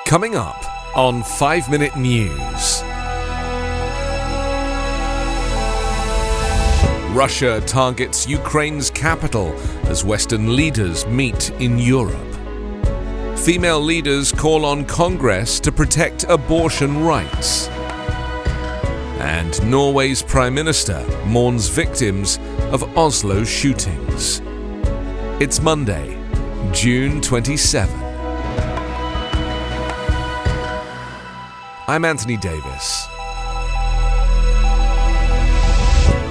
Coming up on 5 Minute News. Russia targets Ukraine's capital as Western leaders meet in Europe. Female leaders call on Congress to protect abortion rights. And Norway's Prime Minister mourns victims of Oslo shootings. It's Monday, June 27. I'm Anthony Davis.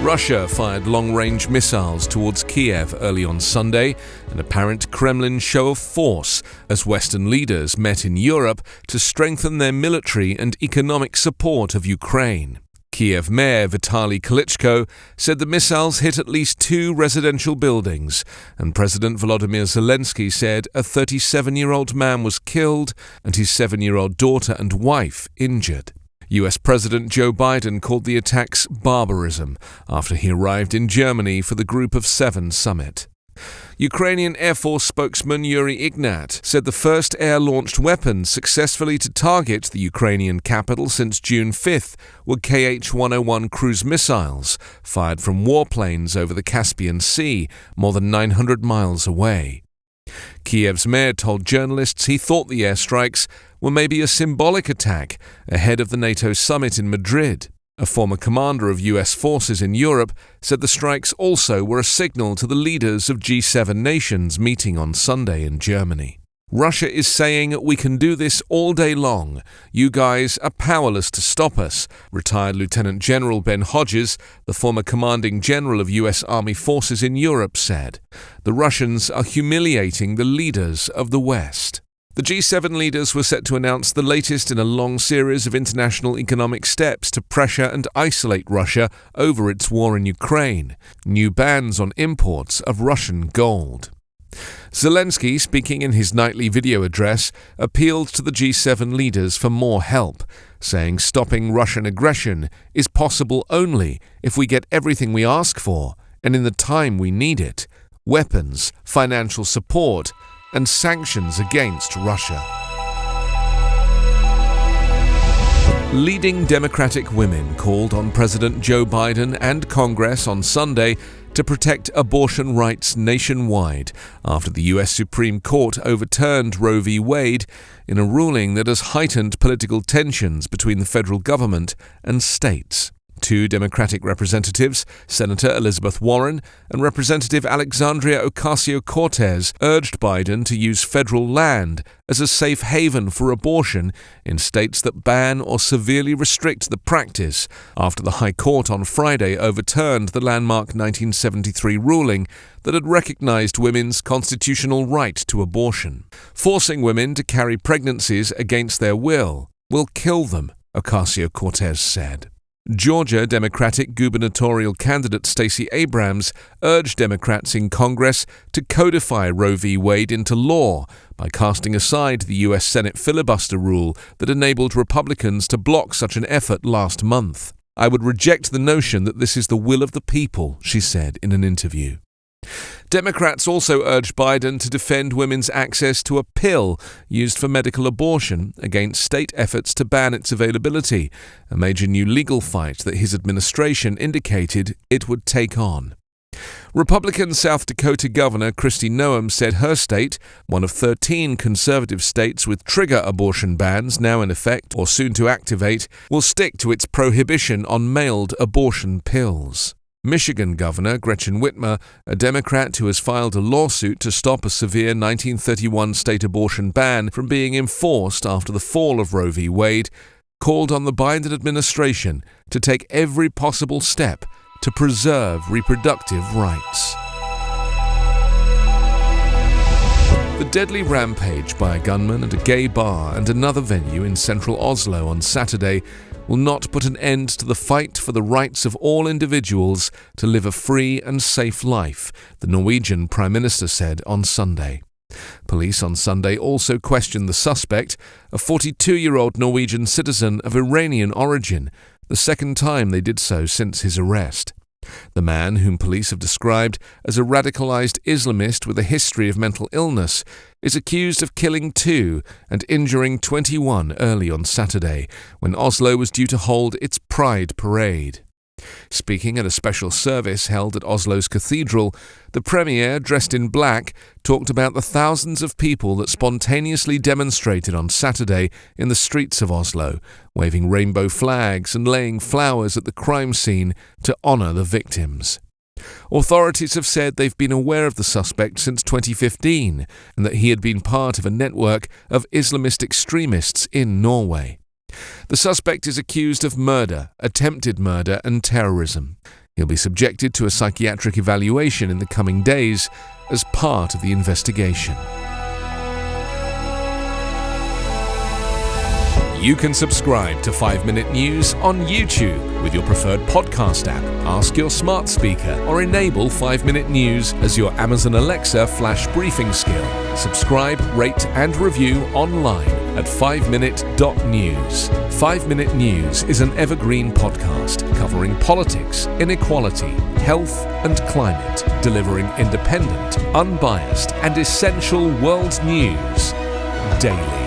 Russia fired long-range missiles towards Kiev early on Sunday, an apparent Kremlin show of force as Western leaders met in Europe to strengthen their military and economic support of Ukraine. Kiev Mayor Vitaly Klitschko said the missiles hit at least 2 residential buildings, and President Volodymyr Zelensky said a 37-year-old man was killed and his 7-year-old daughter and wife injured. US President Joe Biden called the attacks barbarism after he arrived in Germany for the Group of 7 summit. Ukrainian Air Force spokesman Yuri Ignat said the first air-launched weapons successfully to target the Ukrainian capital since June 5th were Kh-101 cruise missiles fired from warplanes over the Caspian Sea, more than 900 miles away. Kiev's mayor told journalists he thought the airstrikes were maybe a symbolic attack ahead of the NATO summit in Madrid. A former commander of US forces in Europe said the strikes also were a signal to the leaders of G7 nations meeting on Sunday in Germany. Russia is saying, "We can do this all day long. You guys are powerless to stop us," retired Lieutenant General Ben Hodges, the former commanding general of US Army forces in Europe, said. The Russians are humiliating the leaders of the West. The G7 leaders were set to announce the latest in a long series of international economic steps to pressure and isolate Russia over its war in Ukraine, new bans on imports of Russian gold. Zelensky, speaking in his nightly video address, appealed to the G7 leaders for more help, saying stopping Russian aggression is possible only if we get everything we ask for and in the time we need it: weapons, financial support, and sanctions against Russia. Leading Democratic women called on President Joe Biden and Congress on Sunday to protect abortion rights nationwide after the U.S. Supreme Court overturned Roe v. Wade in a ruling that has heightened political tensions between the federal government and states. 2 Democratic representatives, Senator Elizabeth Warren and Representative Alexandria Ocasio-Cortez, urged Biden to use federal land as a safe haven for abortion in states that ban or severely restrict the practice after the High Court on Friday overturned the landmark 1973 ruling that had recognized women's constitutional right to abortion. Forcing women to carry pregnancies against their will kill them, Ocasio-Cortez said. Georgia Democratic gubernatorial candidate Stacey Abrams urged Democrats in Congress to codify Roe v. Wade into law by casting aside the U.S. Senate filibuster rule that enabled Republicans to block such an effort last month. "I would reject the notion that this is the will of the people," she said in an interview. Democrats also urged Biden to defend women's access to a pill used for medical abortion against state efforts to ban its availability, a major new legal fight that his administration indicated it would take on. Republican South Dakota Governor Kristi Noem said her state, one of 13 conservative states with trigger abortion bans now in effect or soon to activate, will stick to its prohibition on mailed abortion pills. Michigan Governor Gretchen Whitmer, a Democrat who has filed a lawsuit to stop a severe 1931 state abortion ban from being enforced after the fall of Roe v. Wade, called on the Biden administration to take every possible step to preserve reproductive rights. The deadly rampage by a gunman at a gay bar and another venue in central Oslo on Saturday will not put an end to the fight for the rights of all individuals to live a free and safe life, the Norwegian Prime Minister said on Sunday. Police on Sunday also questioned the suspect, a 42-year-old Norwegian citizen of Iranian origin, the second time they did so since his arrest. The man, whom police have described as a radicalized Islamist with a history of mental illness, is accused of killing 2 and injuring 21 early on Saturday, when Oslo was due to hold its Pride Parade. Speaking at a special service held at Oslo's cathedral, the Premier, dressed in black, talked about the thousands of people that spontaneously demonstrated on Saturday in the streets of Oslo, waving rainbow flags and laying flowers at the crime scene to honour the victims. Authorities have said they've been aware of the suspect since 2015 and that he had been part of a network of Islamist extremists in Norway. The suspect is accused of murder, attempted murder and terrorism. He'll be subjected to a psychiatric evaluation in the coming days as part of the investigation. You can subscribe to 5 Minute News on YouTube with your preferred podcast app. Ask your smart speaker or enable 5 Minute News as your Amazon Alexa flash briefing skill. Subscribe, rate and review online at 5minute.news. 5 Minute News is an Evergreen podcast covering politics, inequality, health and climate, delivering independent, unbiased and essential world news daily.